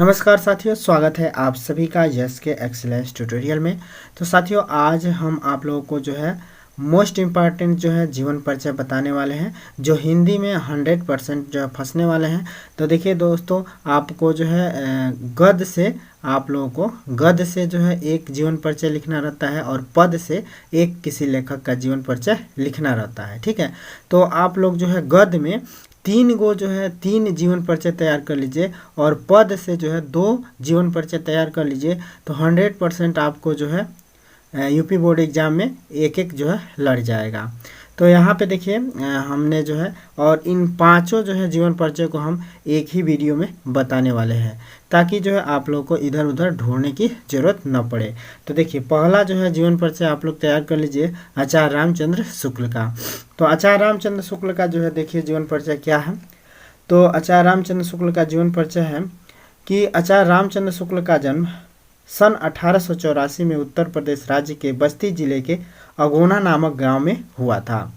नमस्कार साथियों, स्वागत है आप सभी का यस के एक्सीलेंस ट्यूटोरियल में। तो साथियों, आज हम आप लोगों को जो है मोस्ट इम्पॉर्टेंट जो है जीवन परिचय बताने वाले हैं, जो हिंदी में 100% जो है फंसने वाले हैं। तो देखिए दोस्तों, आपको जो है गद्य से आप लोगों को गद्य से जो है एक जीवन परिचय लिखना रहता है और पद से एक किसी लेखक का जीवन परिचय लिखना रहता है। ठीक है, तो आप लोग जो है गद्य में तीन जीवन परिचय तैयार कर लीजिए और पद से जो है 2 जीवन परिचय तैयार कर लीजिए। तो 100% आपको जो है यूपी बोर्ड एग्जाम में एक एक जो है लड़ जाएगा। तो यहाँ पे देखिए हमने जो है और इन पांचों जो है जीवन परिचय को हम एक ही वीडियो में बताने वाले हैं, ताकि जो है आप लोग को इधर उधर ढूंढने की जरूरत न पड़े। तो देखिए पहला जो है जीवन परिचय आप लोग तैयार कर लीजिए आचार्य रामचंद्र शुक्ल का। तो आचार्य रामचंद्र शुक्ल का जो है देखिए जीवन परिचय क्या है। तो आचार्य रामचंद्र शुक्ल का जीवन परिचय है कि आचार्य रामचंद्र शुक्ल का जन्म सन 1884 में उत्तर प्रदेश राज्य के बस्ती जिले के अगोना नामक गांव में हुआ था।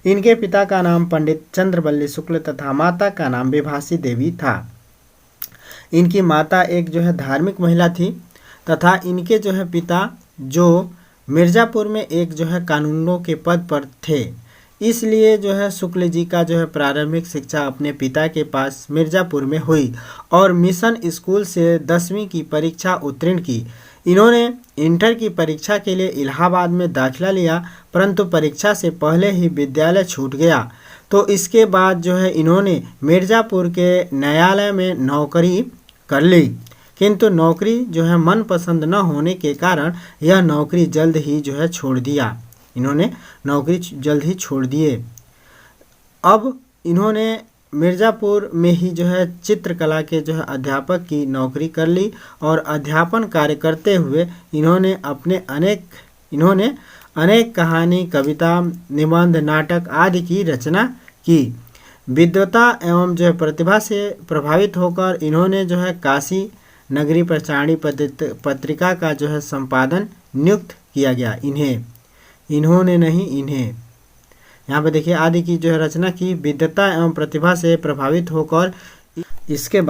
इनके पिता का नाम पंडित चंद्रवल्ली शुक्ल तथा माता का नाम विभासी देवी था। इनकी माता एक जो है धार्मिक महिला थी तथा इनके जो है पिता जो मिर्ज़ापुर में एक जो है कानूनगो के पद पर थे, इसलिए जो है शुक्ल जी का जो है प्रारंभिक शिक्षा अपने पिता के पास मिर्ज़ापुर में हुई और मिशन स्कूल से 10वीं की परीक्षा उत्तीर्ण की। इन्होंने इंटर की परीक्षा के लिए इलाहाबाद में दाखिला लिया, परंतु परीक्षा से पहले ही विद्यालय छूट गया। तो इसके बाद जो है इन्होंने मिर्ज़ापुर के न्यायालय में नौकरी कर ली, किंतु नौकरी जो है मनपसंद न होने के कारण यह नौकरी जल्द ही जो है छोड़ दिया। इन्होंने नौकरी जल्द ही छोड़ दिए। अब इन्होंने मिर्ज़ापुर में ही जो है चित्रकला के जो है अध्यापक की नौकरी कर ली और अध्यापन कार्य करते हुए इन्होंने अनेक कहानी, कविता, निबंध, नाटक आदि की रचना की। विद्वता एवं जो है प्रतिभा से प्रभावित होकर इन्होंने जो है काशी नगरी प्रचारणी पत्रिका का जो है संपादन नियुक्त किया गया। इन्हें यहाँ पे देखिए आदि की जो है रचना की, विद्वता एवं प्रतिभा से प्रभावित होकर इसके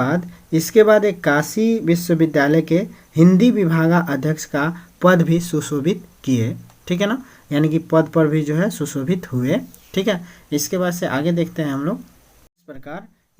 बाद एक काशी विश्वविद्यालय के हिंदी विभागाध्यक्ष का पद भी सुशोभित किए। ठीक है ना, यानी कि पद पर भी जो है सुशोभित हुए। ठीक है, इसके बाद से आगे देखते हैं हम लोग।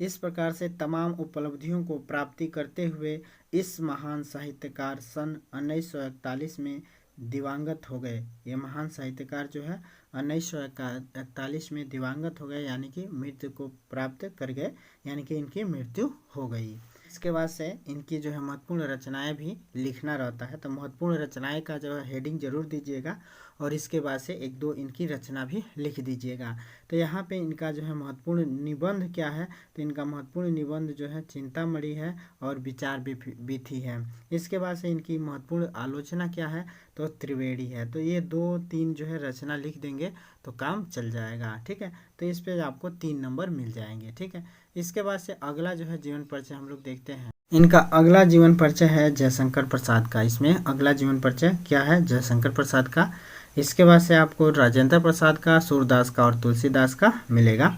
इस प्रकार से तमाम उपलब्धियों को प्राप्ति करते हुए इस महान साहित्यकार सन 1941 में दिवंगत हो गए। ये महान साहित्यकार जो है 1941 में दिवंगत हो गए, यानी कि मृत्यु को प्राप्त कर गए, यानी कि इनकी मृत्यु हो गई। इसके बाद से इनकी जो है महत्वपूर्ण रचनाएं भी लिखना रहता है। तो महत्वपूर्ण रचनाएं का जो है हेडिंग जरूर दीजिएगा और इसके बाद से 1-2 इनकी रचना भी लिख दीजिएगा। तो यहाँ पे इनका जो है महत्वपूर्ण निबंध क्या है, तो इनका महत्वपूर्ण निबंध जो है चिंतामणि है और विचार विधि है। इसके बाद से इनकी महत्वपूर्ण आलोचना क्या है, तो त्रिवेणी है। तो ये 2-3 जो है रचना लिख देंगे तो काम चल जाएगा। ठीक है, तो इस पे आपको 3 नंबर मिल जाएंगे। ठीक है, इसके बाद से अगला जो है जीवन परिचय हम लोग देखते हैं। इनका अगला जीवन परिचय है जयशंकर प्रसाद का। इसमें अगला जीवन परिचय क्या है, जयशंकर प्रसाद का। इसके बाद से आपको राजेंद्र प्रसाद का, सूरदास का और तुलसीदास का मिलेगा।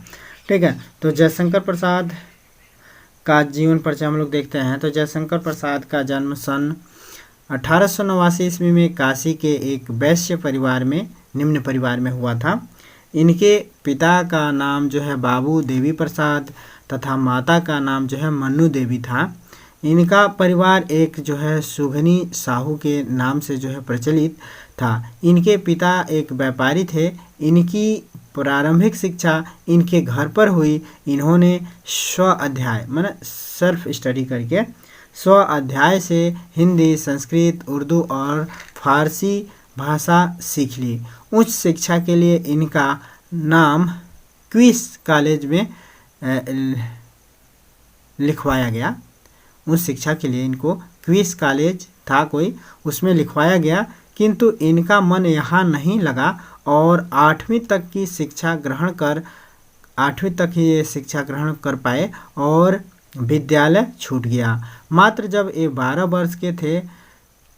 ठीक है, तो जयशंकर प्रसाद का जीवन परिचय हम लोग देखते हैं। तो जयशंकर प्रसाद का जन्म सन 1889 ईस्वी में काशी के एक वैश्य परिवार में, निम्न परिवार में हुआ था। इनके पिता का नाम जो है बाबू देवी प्रसाद तथा माता का नाम जो है मन्नू देवी था। इनका परिवार एक जो है सुघनी साहू के नाम से जो है प्रचलित था। इनके पिता एक व्यापारी थे। इनकी प्रारंभिक शिक्षा इनके घर पर हुई। इन्होंने स्व अध्याय माने सेल्फ स्टडी करके स्व अध्याय से हिंदी, संस्कृत, उर्दू और फारसी भाषा सीख ली। उच्च शिक्षा के लिए इनका नाम क्वींस कॉलेज में लिखवाया गया। उच्च शिक्षा के लिए इनको क्वींस कॉलेज था कोई, उसमें लिखवाया गया, किंतु इनका मन यहाँ नहीं लगा और 8वीं तक ही ये शिक्षा ग्रहण कर पाए और विद्यालय छूट गया। मात्र जब ये 12 वर्ष के थे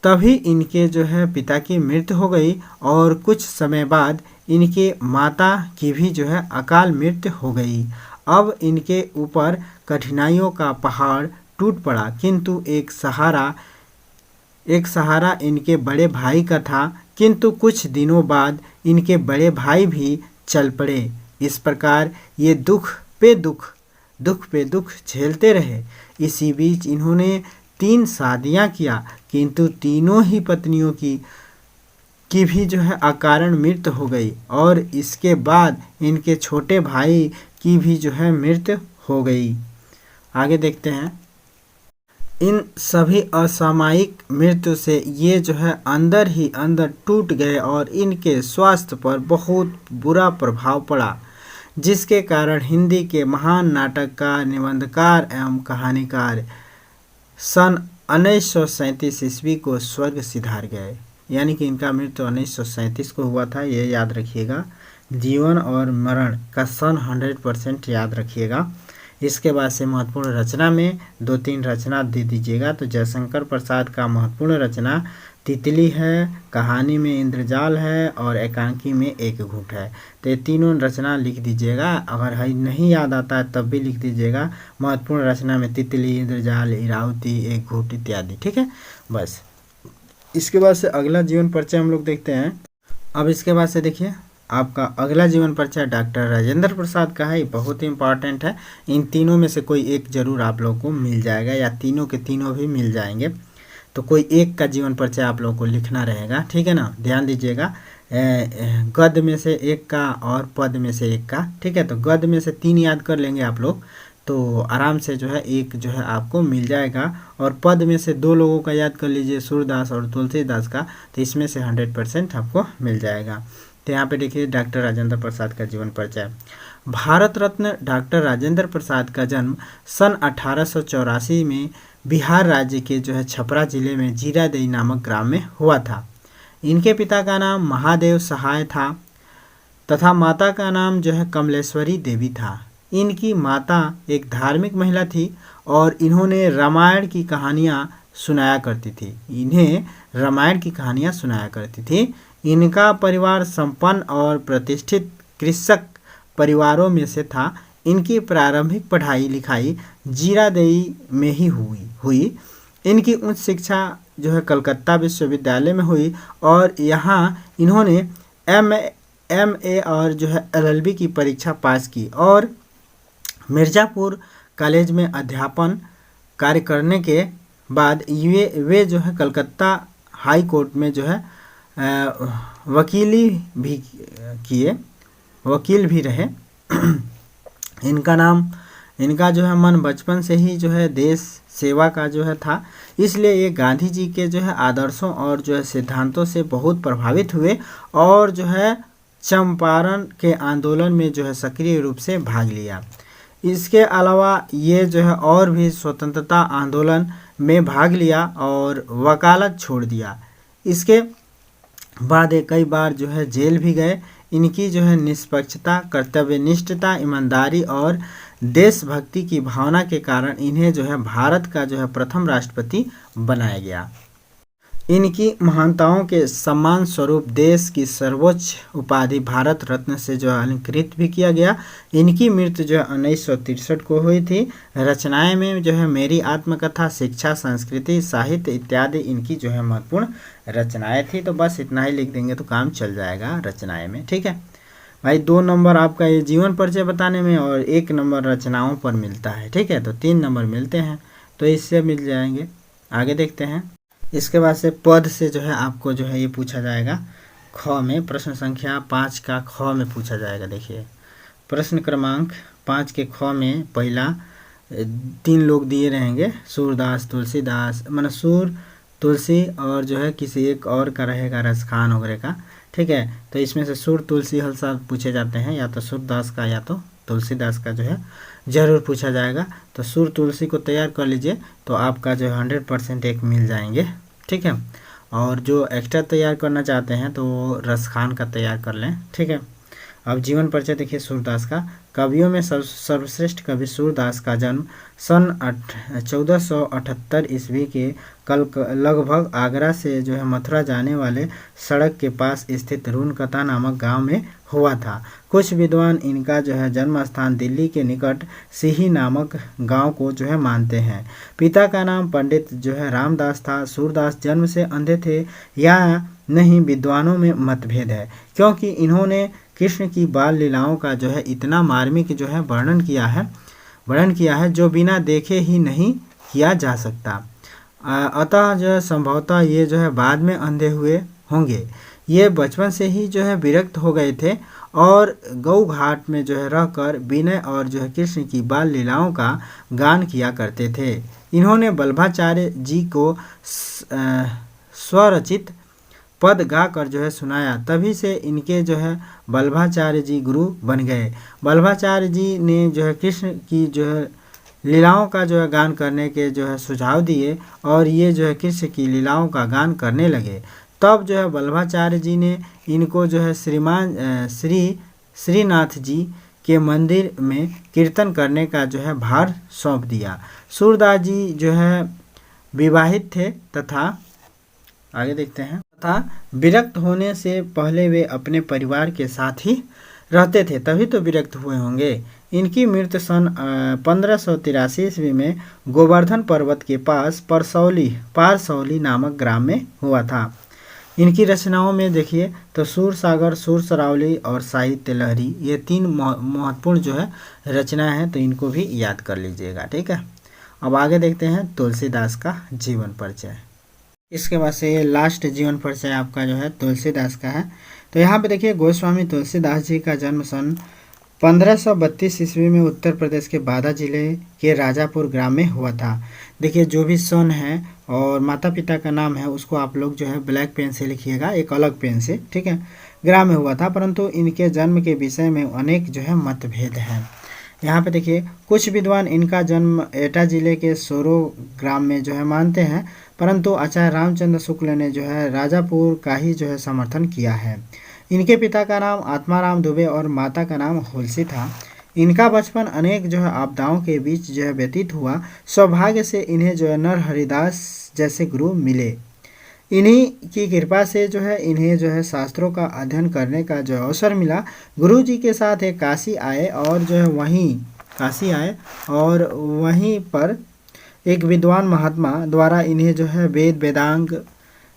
तभी इनके जो है पिता की मृत्यु हो गई और कुछ समय बाद इनके माता की भी जो है अकाल मृत्यु हो गई। अब इनके ऊपर कठिनाइयों का पहाड़ टूट पड़ा, किंतु एक सहारा इनके बड़े भाई का था, किंतु कुछ दिनों बाद इनके बड़े भाई भी चल पड़े। इस प्रकार ये दुख पे दुख झेलते रहे। इसी बीच इन्होंने 3 शादियां किया, किंतु तीनों ही पत्नियों की भी जो है अकारण मृत्यु हो गई, और इसके बाद इनके छोटे भाई की भी जो है मृत्यु हो गई। आगे देखते हैं। इन सभी असामयिक मृत्यु से ये जो है अंदर ही अंदर टूट गए और इनके स्वास्थ्य पर बहुत बुरा प्रभाव पड़ा, जिसके कारण हिंदी के महान नाटककार, निबंधकार एवं कहानीकार सन 1937 ईस्वी को स्वर्ग सिधार गए। यानी कि इनका मृत्यु 1937 को हुआ था, ये याद रखिएगा। जीवन और मरण का सन 100% याद रखिएगा। इसके बाद से महत्वपूर्ण रचना में 2-3 रचना दे दीजिएगा। तो जयशंकर प्रसाद का महत्वपूर्ण रचना तितली है, कहानी में इंद्रजाल है और एकांकी में एक घूंट है। तो ये तीनों रचना लिख दीजिएगा। अगर नहीं याद आता है तब भी लिख दीजिएगा। महत्वपूर्ण रचना में तितली, इंद्रजाल, इरावती, एक घूंट इत्यादि। ठीक है, बस। इसके बाद से अगला जीवन परिचय हम लोग देखते हैं। अब इसके बाद से देखिए, आपका अगला जीवन परिचय डॉक्टर राजेंद्र प्रसाद का है। बहुत ही इंपॉर्टेंट है। इन तीनों में से कोई एक जरूर आप लोगों को मिल जाएगा, या तीनों के तीनों भी मिल जाएंगे। तो कोई एक का जीवन परिचय आप लोगों को लिखना रहेगा। ठीक है ना, ध्यान दीजिएगा। गद्य में से एक का और पद में से एक का। ठीक है, तो गद्य में से 3 याद कर लेंगे आप लोग, तो आराम से जो है एक जो है आपको मिल जाएगा। और पद में से 2 लोगों का याद कर लीजिए, सूरदास और तुलसीदास का। तो इसमें से 100% आपको मिल जाएगा। तो यहाँ पे देखिए डॉक्टर राजेंद्र प्रसाद का जीवन परिचय। भारत रत्न डॉक्टर राजेंद्र प्रसाद का जन्म सन 1884 में बिहार राज्य के जो है छपरा जिले में जीरादेई नामक ग्राम में हुआ था। इनके पिता का नाम महादेव सहाय था तथा माता का नाम जो है कमलेश्वरी देवी था। इनकी माता एक धार्मिक महिला थी और इन्होंने रामायण की कहानियाँ सुनाया करती थी। इनका परिवार संपन्न और प्रतिष्ठित कृषक परिवारों में से था। इनकी प्रारंभिक पढ़ाई लिखाई जीरादेई में ही हुई। इनकी उच्च शिक्षा जो है कलकत्ता विश्वविद्यालय में हुई और यहाँ इन्होंने MA और जो है LLB की परीक्षा पास की और मिर्ज़ापुर कॉलेज में अध्यापन कार्य करने के बाद वे जो है कलकत्ता हाई कोर्ट में जो है वकील भी रहे। इनका जो है मन बचपन से ही जो है देश सेवा का जो है था, इसलिए ये गांधी जी के जो है आदर्शों और जो है सिद्धांतों से बहुत प्रभावित हुए और जो है चंपारण के आंदोलन में जो है सक्रिय रूप से भाग लिया। इसके अलावा ये जो है और भी स्वतंत्रता आंदोलन में भाग लिया और वकालत छोड़ दिया। इसके बाद कई बार जो है जेल भी गए। इनकी जो है निष्पक्षता, कर्तव्यनिष्ठता, ईमानदारी और देशभक्ति की भावना के कारण इन्हें जो है भारत का जो है प्रथम राष्ट्रपति बनाया गया। इनकी महानताओं के सम्मान स्वरूप देश की सर्वोच्च उपाधि भारत रत्न से जो है अलंकृत भी किया गया। इनकी मृत्यु जो है 1963 को हुई थी। रचनाएं में जो है मेरी आत्मकथा, शिक्षा, संस्कृति, साहित्य इत्यादि इनकी जो है महत्वपूर्ण रचनाएं थी। तो बस इतना ही लिख देंगे तो काम चल जाएगा रचनाएं में। ठीक है भाई, 2 नंबर आपका ये जीवन परिचय बताने में और 1 नंबर रचनाओं पर मिलता है। ठीक है, तो 3 नंबर मिलते हैं, तो इससे मिल जाएंगे। आगे देखते हैं। इसके बाद से पद से जो है आपको जो है ये पूछा जाएगा। ख में प्रश्न संख्या 5 का ख में पूछा जाएगा। देखिए प्रश्न क्रमांक 5 के ख में पहला 3 लोग दिए रहेंगे, सूरदास, तुलसीदास, माना सूर, तुलसी और जो है किसी एक और का रहेगा रसखान वगैरह का। ठीक है, तो इसमें से सुर, तुलसी, हलसा पूछे जाते हैं, या तो सूरदास का या तो तुलसीदास का जो है जरूर पूछा जाएगा। तो सुर तुलसी को तैयार कर लीजिए, तो आपका जो है 100% एक मिल जाएंगे। ठीक है, और जो एक्स्ट्रा तैयार करना चाहते हैं तो रसखान का तैयार कर लें। ठीक है, अब जीवन परिचय देखिए सूरदास का। कवियों में सर्वश्रेष्ठ कवि सूरदास का जन्म सन 1478 ईस्वी के कल लगभग आगरा से जो है मथुरा जाने वाले सड़क के पास स्थित रूनकता नामक गांव में हुआ था। कुछ विद्वान इनका जो है जन्म स्थान दिल्ली के निकट सिही नामक गांव को जो है मानते हैं। पिता का नाम पंडित जो है रामदास था। सूरदास जन्म से अंधे थे या नहीं, विद्वानों में मतभेद है, क्योंकि इन्होंने कृष्ण की बाल लीलाओं का जो है इतना मार्मिक जो है वर्णन किया है जो बिना देखे ही नहीं किया जा सकता। अतः जो है संभवतः ये जो है बाद में अंधे हुए होंगे। ये बचपन से ही जो है विरक्त हो गए थे और गौ घाट में जो है रहकर विनय और जो है कृष्ण की बाल लीलाओं का गान किया करते थे। इन्होंने वल्लभाचार्य जी को स्वरचित पद गाकर जो है सुनाया, तभी से इनके जो है वल्लभाचार्य जी गुरु बन गए। वल्लभाचार्य जी ने जो है कृष्ण की जो है लीलाओं का जो है गान करने के जो है सुझाव दिए और ये जो है कृष्ण की लीलाओं का गान करने लगे। तब जो है वल्लभाचार्य जी ने इनको जो है श्रीनाथ जी के मंदिर में कीर्तन करने का जो है भार सौंप दिया। सूरदास जी जो है विवाहित थे तथा आगे देखते हैं तथा विरक्त होने से पहले वे अपने परिवार के साथ ही रहते थे, तभी तो विरक्त हुए होंगे। इनकी मृत्यु सन 1583 ईस्वी में गोवर्धन पर्वत के पास पारसौली नामक ग्राम में हुआ था। इनकी रचनाओं में देखिए तो सूरसागर, सूरसरावली और साहित्य लहरी, ये 3 महत्वपूर्ण जो है रचनाएं हैं, तो इनको भी याद कर लीजिएगा। ठीक है, अब आगे देखते हैं तुलसीदास का जीवन परिचय। इसके बाद से लास्ट जीवन परिचय आपका जो है तुलसीदास का है। तो यहाँ पे देखिए गोस्वामी तुलसीदास जी का जन्म सन 1532 ईस्वी में उत्तर प्रदेश के बादा जिले के राजापुर ग्राम में हुआ था। देखिए जो भी सन है और माता पिता का नाम है उसको आप लोग जो है ब्लैक पेन से लिखिएगा, एक अलग पेन से, ठीक है। ग्राम में हुआ था, परंतु इनके जन्म के विषय में अनेक जो है मतभेद हैं। यहाँ पे देखिए कुछ विद्वान इनका जन्म एटा जिले के सोरो ग्राम में जो है मानते हैं, परंतु आचार्य रामचंद्र शुक्ल ने जो है राजापुर का ही जो है समर्थन किया है। इनके पिता का नाम आत्माराम दुबे और माता का नाम होलसी था। इनका बचपन अनेक जो है आपदाओं के बीच जो है व्यतीत हुआ। सौभाग्य से इन्हें जो है नर हरिदास जैसे गुरु मिले। इन्हीं की कृपा से जो है इन्हें जो है शास्त्रों का अध्ययन करने का जो अवसर मिला। गुरु जी के साथ एक काशी आए और वहीं पर एक विद्वान महात्मा द्वारा इन्हें जो है वेद, वेदांग,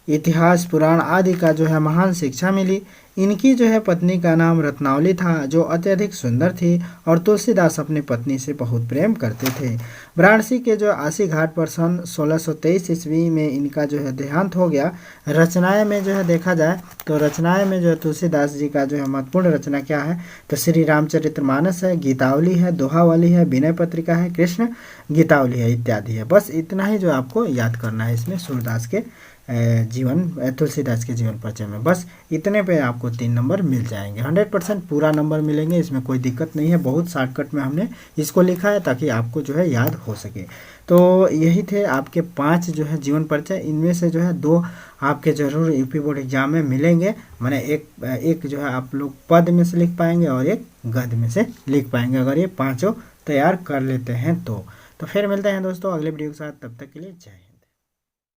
इतिहास, पुराण आदि का जो है महान शिक्षा मिली। इनकी जो है पत्नी का नाम रत्नावली था, जो अत्यधिक सुंदर थी और तुलसीदास अपनी पत्नी से बहुत प्रेम करते थे। वाराणसी के जो आसी घाट पर सन 1623 ईस्वी में इनका जो है देहांत हो गया। रचनाएं में जो है देखा जाए तो रचनाएं में जो है तुलसीदास जी का जो है महत्वपूर्ण रचना क्या है, तो श्री रामचरितमानस है, गीतावली है, दोहावली है, विनय पत्रिका है, कृष्ण गीतावली है इत्यादि है। बस इतना ही जो आपको याद करना है इसमें सूरदास के तुलसीदास के जीवन परिचय में। बस इतने पे आपको 3 नंबर मिल जाएंगे, 100% पूरा नंबर मिलेंगे, इसमें कोई दिक्कत नहीं है। बहुत शॉर्टकट में हमने इसको लिखा है ताकि आपको जो है याद हो सके। तो यही थे आपके 5 जो है जीवन परिचय। इनमें से जो है 2 आपके ज़रूर यूपी बोर्ड एग्जाम में मिलेंगे। मैंने एक जो है आप लोग पद में से लिख पाएंगे और एक गद्य में से लिख पाएंगे, अगर ये 5 तैयार कर लेते हैं तो फिर मिलते हैं दोस्तों अगले वीडियो के साथ। तब तक के लिए जय हिंद।